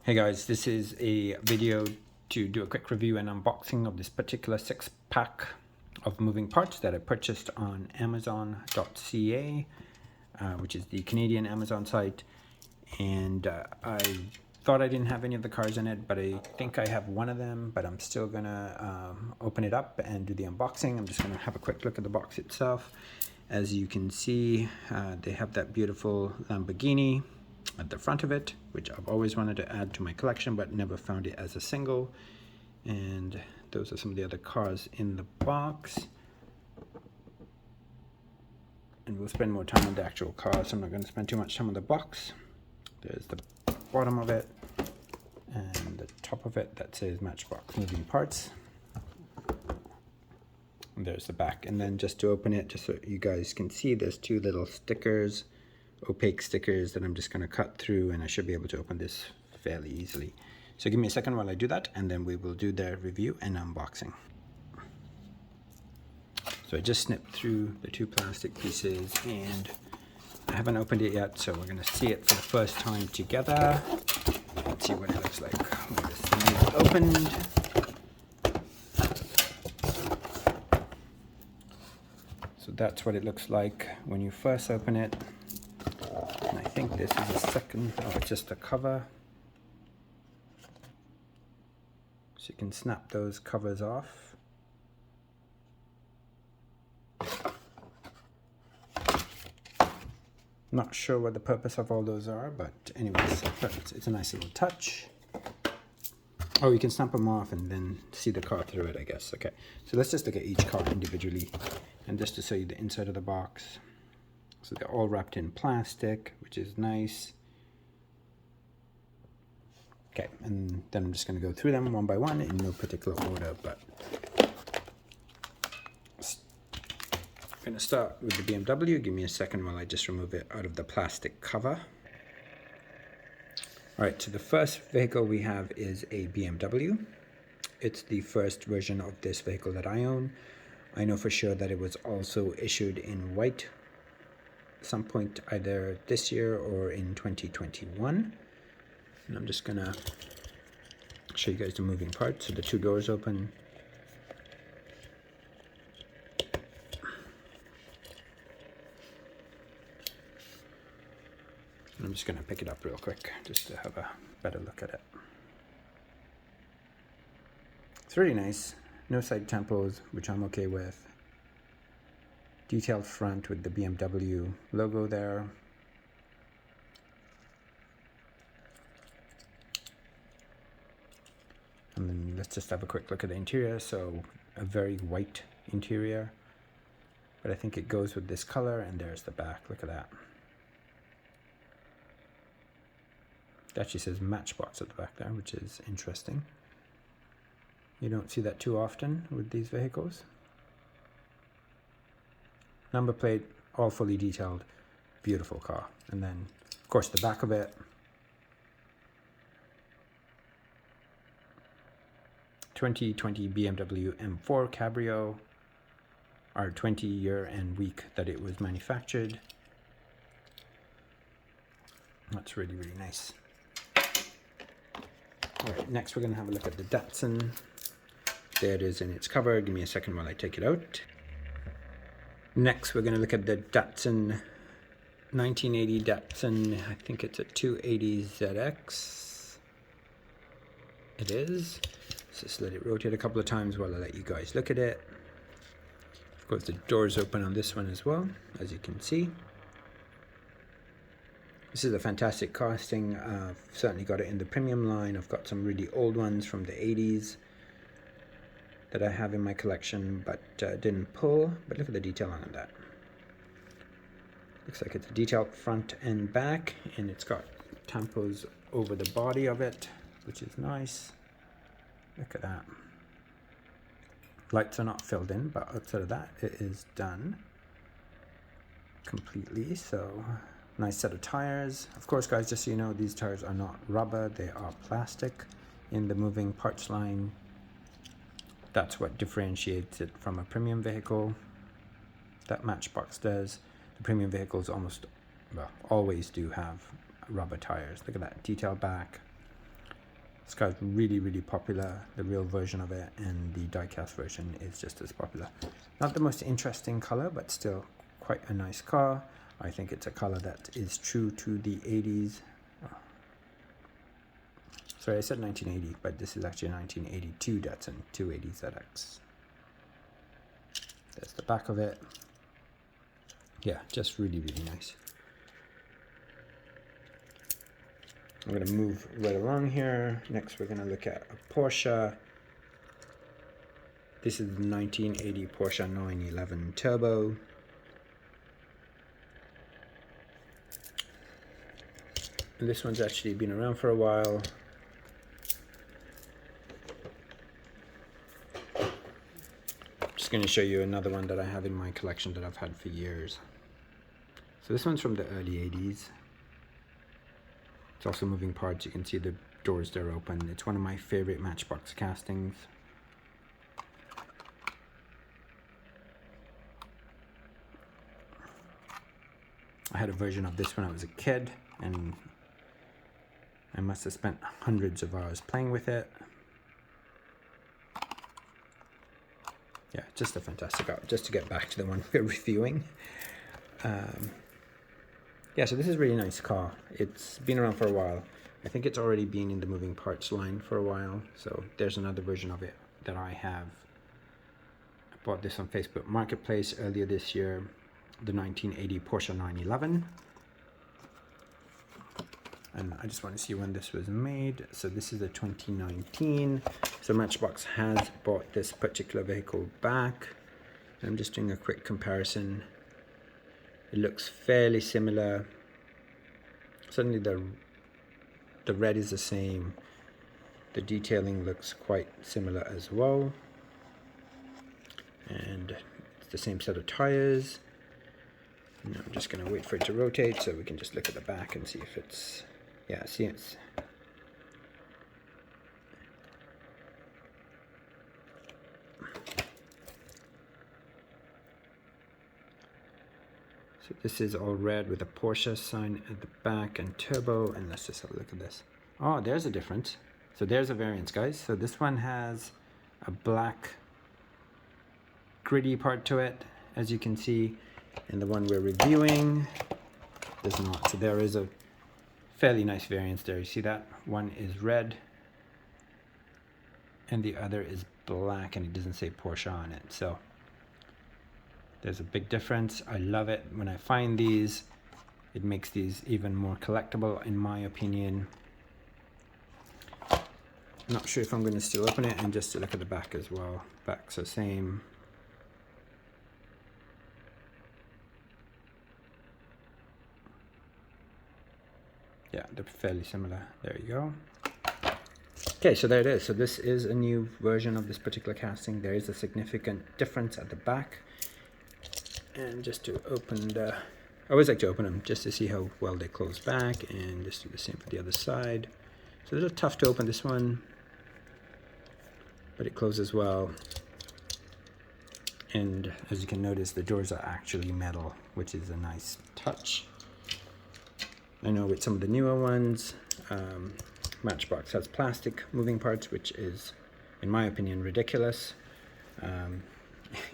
Hey guys, this is a video to do a quick review and unboxing of this particular 6-pack of moving parts that I purchased on Amazon.ca, which is the Canadian Amazon site. And I thought I didn't have any of the cars in it, but I think I have one of them, but I'm still gonna open it up and do the unboxing. I'm just gonna have a quick look at the box itself. As you can see, they have that beautiful Lamborghini at the front of it, which I've always wanted to add to my collection but never found it as a single. And those are some of the other cars in the box, and we'll spend more time on the actual car, so I'm not going to spend too much time on the box. There's the bottom of it and the top of it that says Matchbox moving parts, and there's the back. And then just to open it, just so you guys can see, there's two little stickers, opaque stickers, that I'm just going to cut through, and I should be able to open this fairly easily. So give me a second while I do that, and then we will do the review and unboxing. So I just snipped through the two plastic pieces, and I haven't opened it yet, so we're going to see it for the first time together. Let's see what it looks like when this thing is opened. So that's what it looks like when you first open it. And I think this is a second, it's just a cover. So you can snap those covers off. Not sure what the purpose of all those are, but anyways, it's a nice little touch. Oh, you can snap them off and then see the car through it, I guess. Okay, so let's just look at each car individually, and just to show you the inside of the box. So they're all wrapped in plastic, which is nice. Okay, and then I'm just going to go through them one by one in no particular order, but I'm going to start with the BMW. Give me a second while I just remove it out of the plastic cover. Alright, so the first vehicle we have is a BMW. It's the first version of this vehicle that I own. I know for sure that it was also issued in white some point either this year or in 2021. And I'm just gonna show you guys the moving parts. So the two doors open. And I'm just gonna pick it up real quick just to have a better look at it. It's really nice. No side tempos, which I'm okay with. Detailed front with the BMW logo there. And then let's just have a quick look at the interior. So a very white interior, but I think it goes with this color. And there's the back. Look at that. It actually says Matchbox at the back there, which is interesting. You don't see that too often with these vehicles. Number plate, all fully detailed, beautiful car. And then, of course, the back of it. 2020 BMW M4 Cabrio, our 20-year and week that it was manufactured. That's really, really nice. All right, next we're going to have a look at the Datsun. There it is in its cover. Give me a second while I take it out. Next, we're going to look at the Datsun 1980 Datsun. I think it's a 280ZX. It is. Let's just let it rotate a couple of times while I let you guys look at it. Of course, the doors open on this one as well, as you can see. This is a fantastic casting. I've certainly got it in the premium line. I've got some really old ones from the 80s that I have in my collection, but didn't pull. But look at the detail on that. Looks like it's a detailed front and back, and it's got tampos over the body of it, which is nice. Look at that. Lights are not filled in, but outside of that, it is done completely. So nice set of tires. Of course, guys, just so you know, these tires are not rubber, they are plastic in the moving parts line. That's what differentiates it from a premium vehicle. That Matchbox does. The premium vehicles almost, well, always do have rubber tires. Look at that detail back. This car's really, really popular. The real version of it and the die-cast version is just as popular. Not the most interesting color, but still quite a nice car. I think it's a color that is true to the 80s. Oh. Sorry, I said 1980, but this is actually a 1982 Datsun 280ZX. There's the back of it. Yeah, just really, really nice. I'm going to move right along here. Next, we're going to look at a Porsche. This is the 1980 Porsche 911 Turbo. And this one's actually been around for a while. Just going to show you another one that I have in my collection that I've had for years. So this one's from the early 80s. It's also moving parts. You can see the doors there open. It's one of my favorite Matchbox castings. I had a version of this when I was a kid, and I must have spent hundreds of hours playing with it. Yeah, just a fantastic car. Just to get back to the one we're reviewing. Yeah, so this is a really nice car. It's been around for a while. I think it's already been in the moving parts line for a while. So there's another version of it that I have. I bought this on Facebook Marketplace earlier this year. The 1980 Porsche 911. And I just want to see when this was made. So this is a 2019. So Matchbox has bought this particular vehicle back. I'm just doing a quick comparison. It looks fairly similar. Certainly the red is the same. The detailing looks quite similar as well. And it's the same set of tires. Now I'm just going to wait for it to rotate so we can just look at the back and see if it's... Yeah, see it's... So this is all red with a Porsche sign at the back and turbo, and let's just have a look at this. Oh, there's a difference. So there's a variance, guys. So this one has a black gritty part to it, as you can see, and the one we're reviewing does not. So there is a fairly nice variance there. You see that? One is red and the other is black, and it doesn't say Porsche on it. So there's a big difference. I love it. When I find these, it makes these even more collectible, in my opinion. I'm not sure if I'm going to still open it, and just to look at the back as well. Back's the same. Yeah, they're fairly similar. There you go. Okay, so there it is. So this is a new version of this particular casting. There is a significant difference at the back. And just to open the... I always like to open them just to see how well they close back, and just do the same for the other side. So a little tough to open this one, but it closes well. And as you can notice, the doors are actually metal, which is a nice touch. I know with some of the newer ones, Matchbox has plastic moving parts, which is, in my opinion, ridiculous.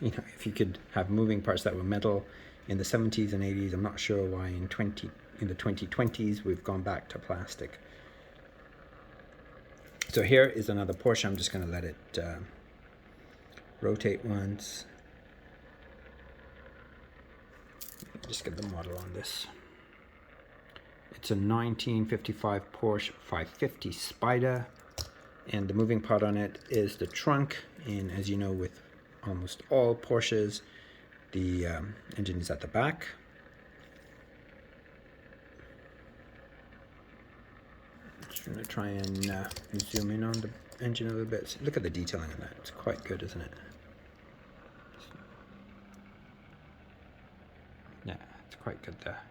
You know, if you could have moving parts that were metal in the 70s and 80s, I'm not sure why in the 2020s we've gone back to plastic. So here is another Porsche. I'm just going to let it rotate once. Just get the model on this. It's a 1955 Porsche 550 Spider, and the moving part on it is the trunk. And as you know, with almost all Porsches, the engine is at the back. Just going to try and zoom in on the engine a little bit. So look at the detailing on that. It's quite good, isn't it? Yeah, it's quite good there.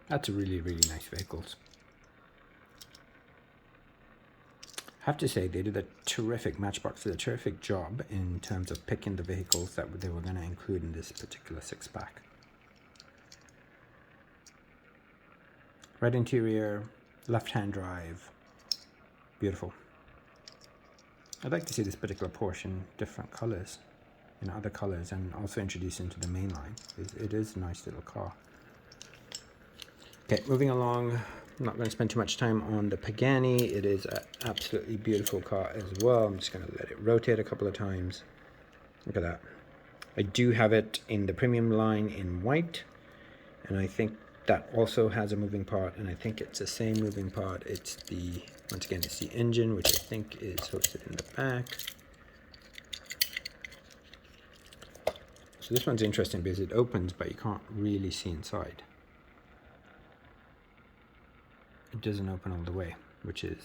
That's a really, really nice vehicle. I have to say, they did a terrific, Matchbox did a terrific job in terms of picking the vehicles that they were going to include in this particular six-pack. Red interior, left-hand drive, beautiful. I'd like to see this particular Porsche in different colors, in other colors, and also introduce into the main line. It is a nice little car. Okay, moving along. I'm not going to spend too much time on the Pagani. It is an absolutely beautiful car as well. I'm just going to let it rotate a couple of times. Look at that. I do have it in the premium line in white, and I think that also has a moving part, and I think it's the same moving part. It's the, once again, it's the engine, which I think is hosted in the back. So this one's interesting because it opens, but you can't really see inside. It doesn't open all the way, which is,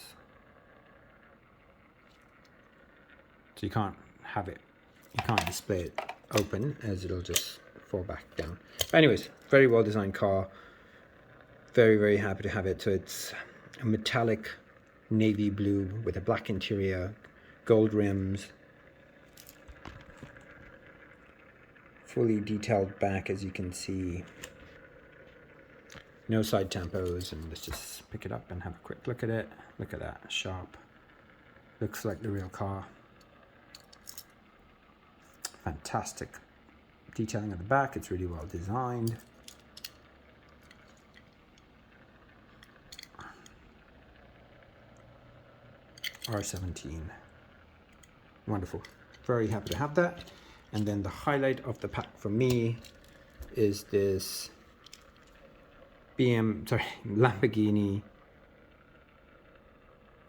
so you can't have it, you can't display it open, as it'll just fall back down. But anyways, very well designed car. Very, very happy to have it. So it's a metallic navy blue with a black interior, gold rims, fully detailed back, as you can see. No side tampos, and let's just pick it up and have a quick look at it. Look at that, sharp. Looks like the real car. Fantastic detailing at the back. It's really well designed. R17. Wonderful. Very happy to have that. And then the highlight of the pack for me is this Lamborghini. I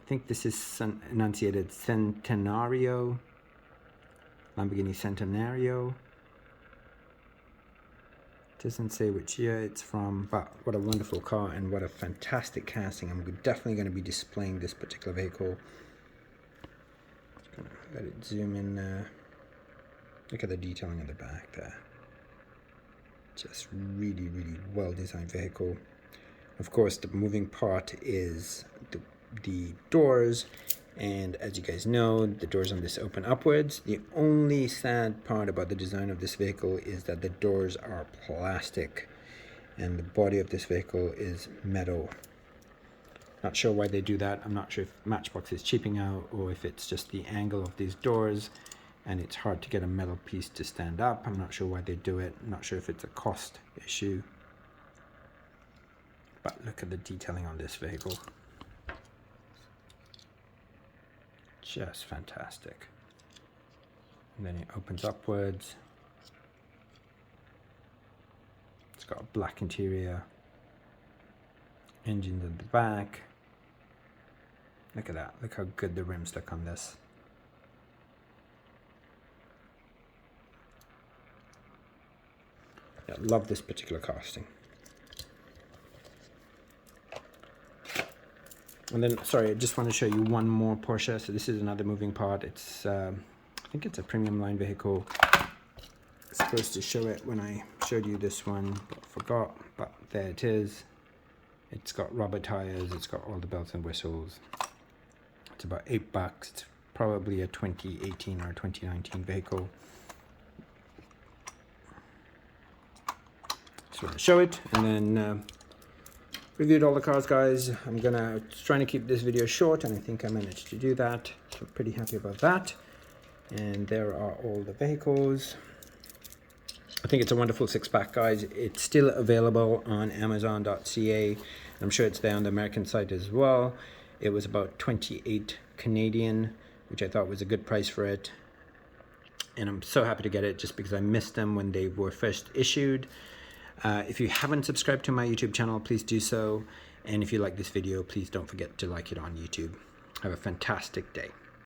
think this is enunciated Centenario. Lamborghini Centenario. Doesn't say which year it's from, but what a wonderful car and what a fantastic casting. I'm definitely going to be displaying this particular vehicle. Just gonna let it zoom in. Look at the detailing at the back there. Just really, really well designed vehicle. Of course, the moving part is the doors, and as you guys know, the doors on this open upwards. The only sad part about the design of this vehicle is that the doors are plastic and the body of this vehicle is metal. Not sure why they do that. I'm not sure if Matchbox is cheaping out or if it's just the angle of these doors and it's hard to get a metal piece to stand up. I'm not sure why they do it. I'm not sure if it's a cost issue. But look at the detailing on this vehicle. Just fantastic. And then it opens upwards. It's got a black interior. Engines at the back. Look at that. Look how good the rims look on this. Yeah, love this particular casting. And then, sorry, I just want to show you one more Porsche. So this is another moving part. It's, I think it's a premium line vehicle. I was supposed to show it when I showed you this one, but forgot. But there it is. It's got rubber tires. It's got all the bells and whistles. It's about $8. It's probably a 2018 or 2019 vehicle. Just want to show it, and then reviewed all the cars, guys. I'm trying to keep this video short, and I think I managed to do that. So pretty happy about that. And there are all the vehicles. I think it's a wonderful six-pack, guys. It's still available on Amazon.ca. I'm sure it's there on the American site as well. It was about 28 Canadian, which I thought was a good price for it. And I'm so happy to get it just because I missed them when they were first issued. If you haven't subscribed to my YouTube channel, please do so. And if you like this video, please don't forget to like it on YouTube. Have a fantastic day.